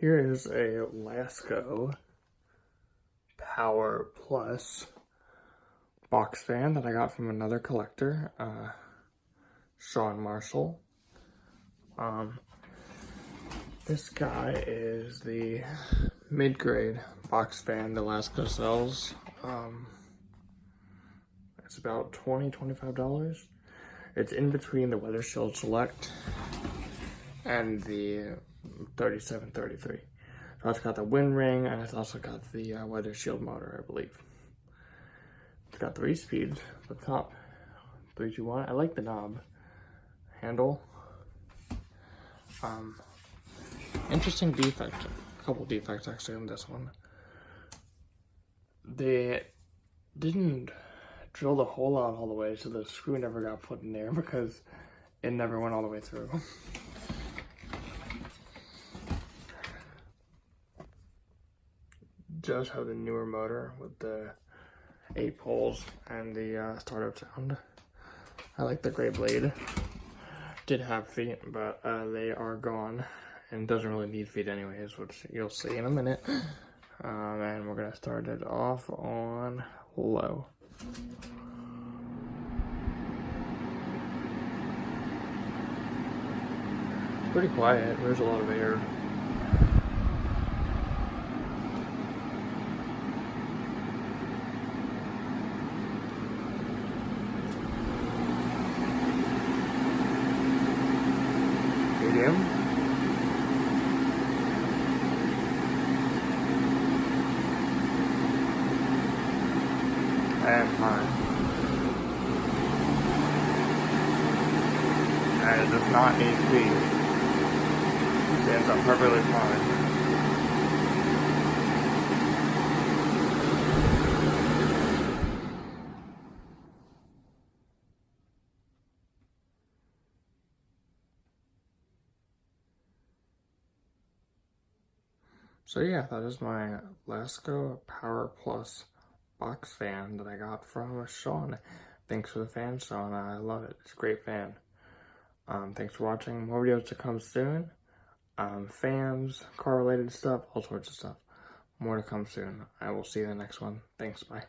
Here is a Lasko Power Plus box fan that I got from another collector, Sean Marshall. This guy is the mid-grade box fan that Lasko sells. It's about $20–$25. It's in between the Weather Shield Select and the 3733. So it's got the wind ring, and it's also got the Weather Shield motor, I believe. It's got 3 speeds at the top. 3, 2, 1. I like the knob handle. Interesting defect. A couple defects actually on this one. They didn't drill the hole out all the way, so the screw never got put in there because it never went all the way through. Does have the newer motor with the 8 poles and the startup sound. I like the gray blade. Did have feet, but they are gone, and doesn't really need feet anyways, which you'll see in a minute. And we're gonna start it off on low. Pretty quiet. There's a lot of air. Medium. And high. And it does not need feet. Stands up perfectly fine. So yeah, that is my Lasko Power Plus box fan that I got from Sean. Thanks for the fan, Sean. I love it. It's a great fan. Thanks for watching. More videos to come soon. Fans, car related stuff, all sorts of stuff. More to come soon. I will see you in the next one. Thanks, bye.